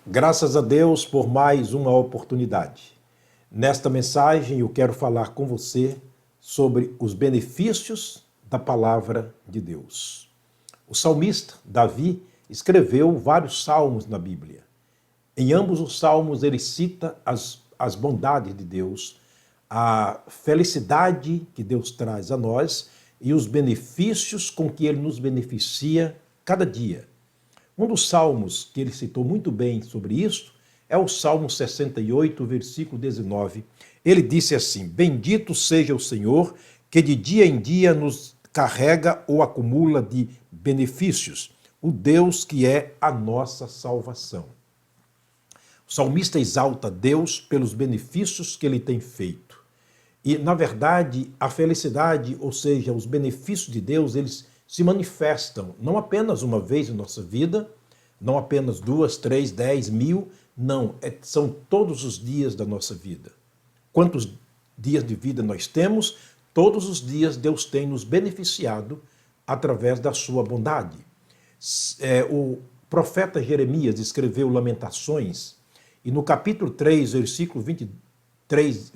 Graças a Deus por mais uma oportunidade. Nesta mensagem eu quero falar com você sobre os benefícios da palavra de Deus. O salmista Davi escreveu vários salmos na Bíblia. Em ambos os salmos ele cita as bondades de Deus, a felicidade que Deus traz a nós e os benefícios com que ele nos beneficia cada dia. Um dos salmos que ele citou muito bem sobre isso é o Salmo 68, versículo 19. Ele disse assim: Bendito seja o Senhor, que de dia em dia nos carrega ou acumula de benefícios, o Deus que é a nossa salvação. O salmista exalta Deus pelos benefícios que ele tem feito. E, na verdade, a felicidade, ou seja, os benefícios de Deus, eles se manifestam não apenas uma vez em nossa vida, não apenas 2, 3, 10, 1000, não, são todos os dias da nossa vida. Quantos dias de vida nós temos? Todos os dias Deus tem nos beneficiado através da sua bondade. O profeta Jeremias escreveu Lamentações, e no capítulo 3, versículo 22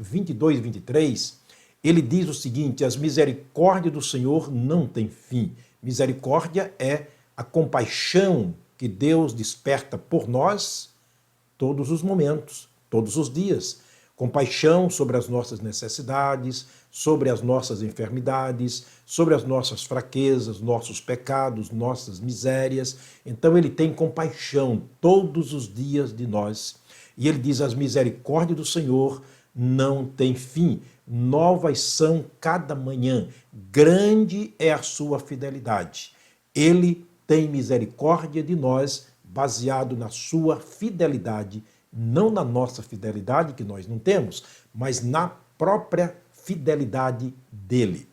e 23, ele diz o seguinte: as misericórdias do Senhor não têm fim. Misericórdia é a compaixão que Deus desperta por nós todos os momentos, todos os dias. Compaixão sobre as nossas necessidades, sobre as nossas enfermidades, sobre as nossas fraquezas, nossos pecados, nossas misérias. Então ele tem compaixão todos os dias de nós. E ele diz: as misericórdias do Senhor não têm fim. Novas são cada manhã. Grande é a sua fidelidade. Ele tem misericórdia de nós, baseado na sua fidelidade, não na nossa fidelidade, que nós não temos, mas na própria fidelidade dele.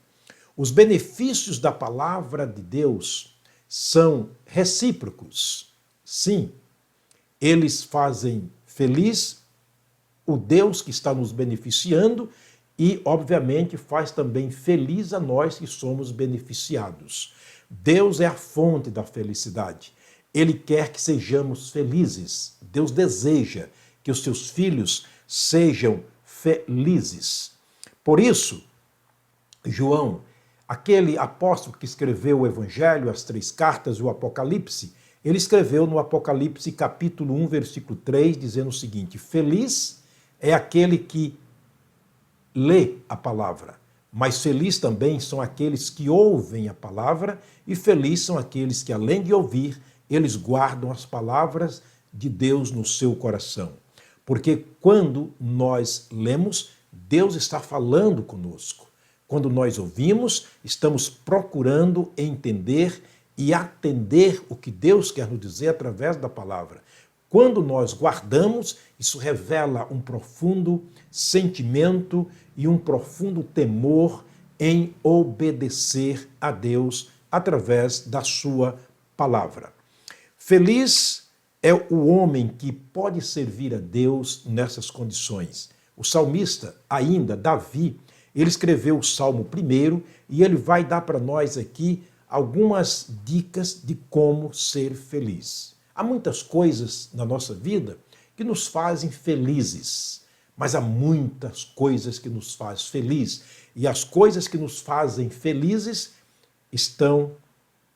Os benefícios da palavra de Deus são recíprocos. Sim, eles fazem feliz o Deus que está nos beneficiando e, obviamente, faz também feliz a nós que somos beneficiados. Deus é a fonte da felicidade. Ele quer que sejamos felizes. Deus deseja que os seus filhos sejam felizes. Por isso, João, aquele apóstolo que escreveu o Evangelho, as 3 cartas e o Apocalipse, ele escreveu no Apocalipse capítulo 1, versículo 3, dizendo o seguinte: feliz é aquele que lê a palavra, mas feliz também são aqueles que ouvem a palavra, e felizes são aqueles que, além de ouvir, eles guardam as palavras de Deus no seu coração. Porque quando nós lemos, Deus está falando conosco. Quando nós ouvimos, estamos procurando entender e atender o que Deus quer nos dizer através da palavra. Quando nós guardamos, isso revela um profundo sentimento e um profundo temor em obedecer a Deus através da sua palavra. Feliz é o homem que pode servir a Deus nessas condições. O salmista, ainda, Davi, ele escreveu o Salmo 1 e ele vai dar para nós aqui algumas dicas de como ser feliz. Há muitas coisas na nossa vida que nos fazem felizes, mas há muitas coisas que nos fazem felizes. E as coisas que nos fazem felizes estão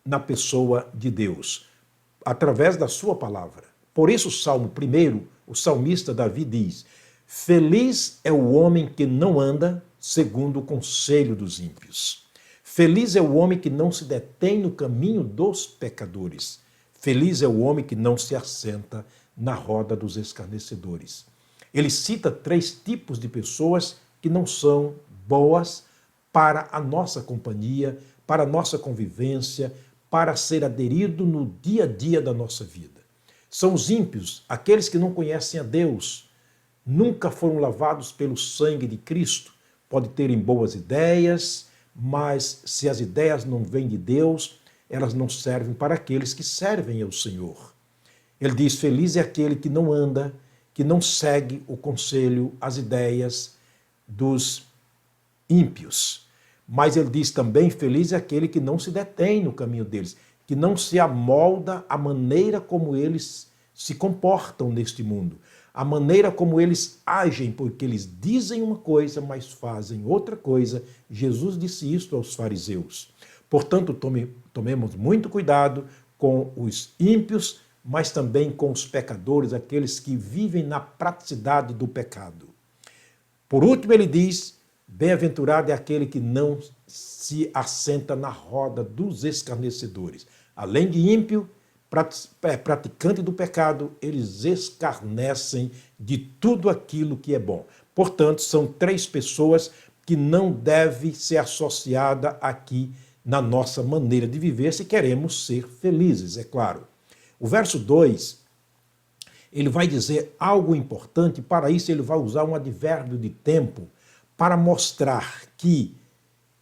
na pessoa de Deus, através da sua palavra. Por isso o Salmo 1, o salmista Davi diz: feliz é o homem que não anda segundo o conselho dos ímpios. Feliz é o homem que não se detém no caminho dos pecadores. Feliz é o homem que não se assenta na roda dos escarnecedores. Ele cita 3 tipos de pessoas que não são boas para a nossa companhia, para a nossa convivência, para ser aderido no dia a dia da nossa vida. São os ímpios, aqueles que não conhecem a Deus, nunca foram lavados pelo sangue de Cristo. Pode terem boas ideias, mas se as ideias não vêm de Deus, elas não servem para aqueles que servem ao Senhor. Ele diz: feliz é aquele que não anda, que não segue o conselho, as ideias dos ímpios. Mas ele diz também: feliz é aquele que não se detém no caminho deles, que não se amolda à maneira como eles se comportam neste mundo, a maneira como eles agem, porque eles dizem uma coisa, mas fazem outra coisa. Jesus disse isso aos fariseus. Portanto, tomemos muito cuidado com os ímpios, mas também com os pecadores, aqueles que vivem na praticidade do pecado. Por último, ele diz: bem-aventurado é aquele que não se assenta na roda dos escarnecedores. Além de ímpio, praticante do pecado, eles escarnecem de tudo aquilo que é bom. Portanto, são três pessoas que não devem ser associadas aqui na nossa maneira de viver, se queremos ser felizes, é claro. O verso 2, ele vai dizer algo importante. Para isso ele vai usar um advérbio de tempo para mostrar que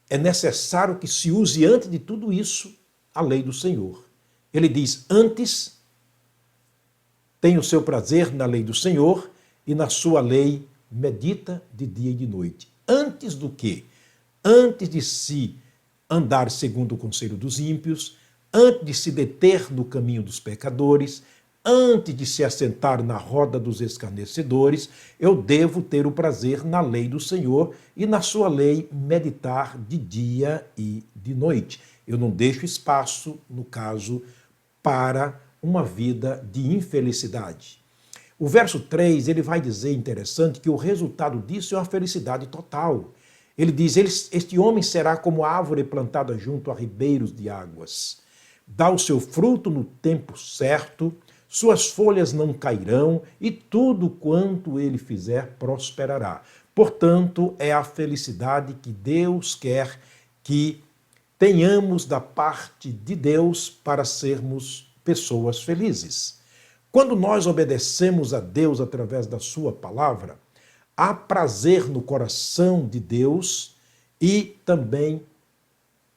é necessário que se use, antes de tudo isso, a lei do Senhor. Ele diz: antes tem o seu prazer na lei do Senhor, e na sua lei medita de dia e de noite. Antes do quê? Antes de se andar segundo o conselho dos ímpios, antes de se deter no caminho dos pecadores, antes de se assentar na roda dos escarnecedores, eu devo ter o prazer na lei do Senhor e na sua lei meditar de dia e de noite. Eu não deixo espaço, no caso, para uma vida de infelicidade. O verso 3, ele vai dizer, interessante, que o resultado disso é uma felicidade total. Ele diz: este homem será como a árvore plantada junto a ribeiros de águas. Dá o seu fruto no tempo certo, suas folhas não cairão, e tudo quanto ele fizer prosperará. Portanto, é a felicidade que Deus quer que tenhamos da parte de Deus para sermos pessoas felizes. Quando nós obedecemos a Deus através da sua palavra, há prazer no coração de Deus e também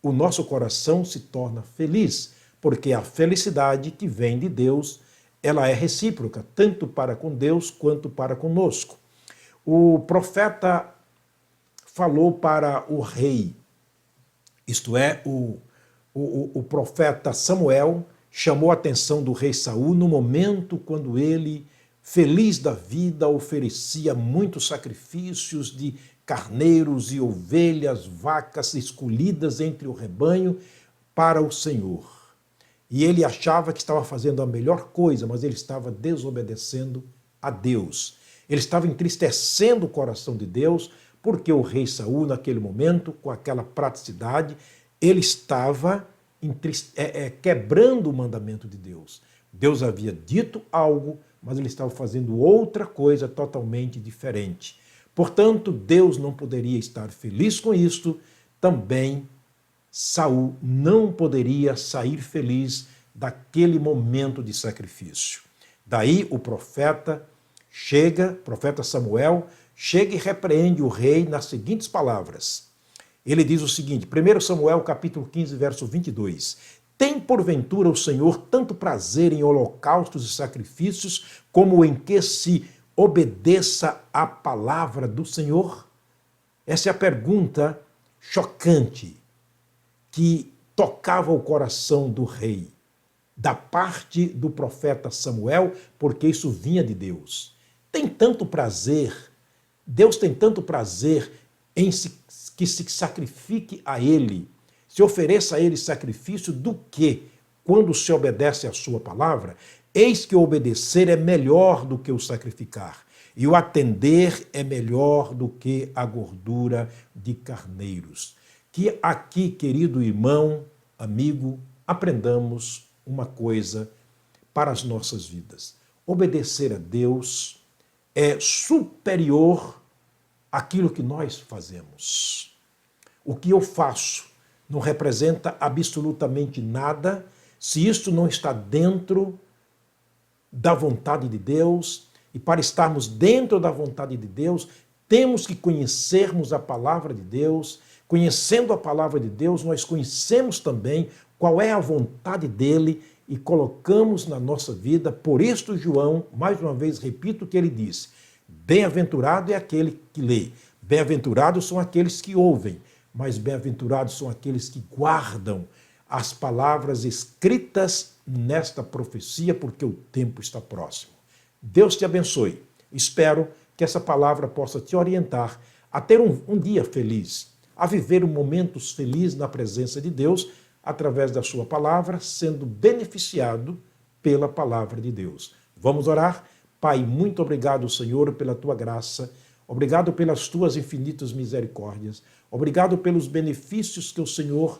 o nosso coração se torna feliz, porque a felicidade que vem de Deus, ela é recíproca, tanto para com Deus quanto para conosco. O profeta falou para o rei, isto é, o profeta Samuel chamou a atenção do rei Saul no momento quando ele, feliz da vida, oferecia muitos sacrifícios de carneiros e ovelhas, vacas escolhidas entre o rebanho para o Senhor. E ele achava que estava fazendo a melhor coisa, mas ele estava desobedecendo a Deus. Ele estava entristecendo o coração de Deus, porque o rei Saul, naquele momento, com aquela praticidade, ele estava quebrando o mandamento de Deus. Deus havia dito algo, mas ele estava fazendo outra coisa totalmente diferente. Portanto, Deus não poderia estar feliz com isto, também Saul não poderia sair feliz daquele momento de sacrifício. Daí o profeta Samuel, chega e repreende o rei nas seguintes palavras. Ele diz o seguinte, 1 Samuel capítulo 15, verso 22. Tem porventura o Senhor tanto prazer em holocaustos e sacrifícios, como em que se obedeça à palavra do Senhor? Essa é a pergunta chocante que tocava o coração do rei, da parte do profeta Samuel, porque isso vinha de Deus. Tem tanto prazer, Deus tem tanto prazer em que se sacrifique a Ele, se ofereça a Ele sacrifício, do que, quando se obedece à sua palavra, eis que o obedecer é melhor do que o sacrificar, e o atender é melhor do que a gordura de carneiros. Que aqui, querido irmão, amigo, aprendamos uma coisa para as nossas vidas. Obedecer a Deus é superior àquilo que nós fazemos. O que eu faço não representa absolutamente nada se isto não está dentro da vontade de Deus. E para estarmos dentro da vontade de Deus, temos que conhecermos a palavra de Deus. Conhecendo a palavra de Deus, nós conhecemos também qual é a vontade dele e colocamos na nossa vida. Por isto, João, mais uma vez repito o que ele disse: bem-aventurado é aquele que lê, bem-aventurados são aqueles que ouvem, mas bem-aventurados são aqueles que guardam as palavras escritas nesta profecia, porque o tempo está próximo. Deus te abençoe. Espero que essa palavra possa te orientar a ter um dia feliz, a viver momentos felizes na presença de Deus, através da sua palavra, sendo beneficiado pela palavra de Deus. Vamos orar? Pai, muito obrigado, Senhor, pela tua graça. Obrigado pelas tuas infinitas misericórdias. Obrigado pelos benefícios que o Senhor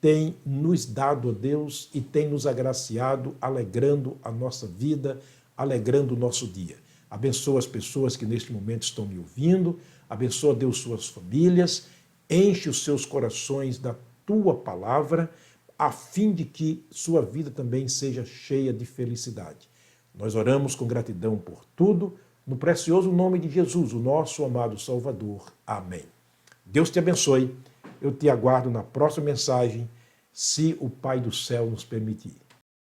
tem nos dado, ó Deus, e tem nos agraciado, alegrando a nossa vida, alegrando o nosso dia. Abençoa as pessoas que neste momento estão me ouvindo. Abençoa, Deus, suas famílias. Enche os seus corações da tua palavra, a fim de que sua vida também seja cheia de felicidade. Nós oramos com gratidão por tudo, no precioso nome de Jesus, o nosso amado Salvador. Amém. Deus te abençoe. Eu te aguardo na próxima mensagem, se o Pai do céu nos permitir.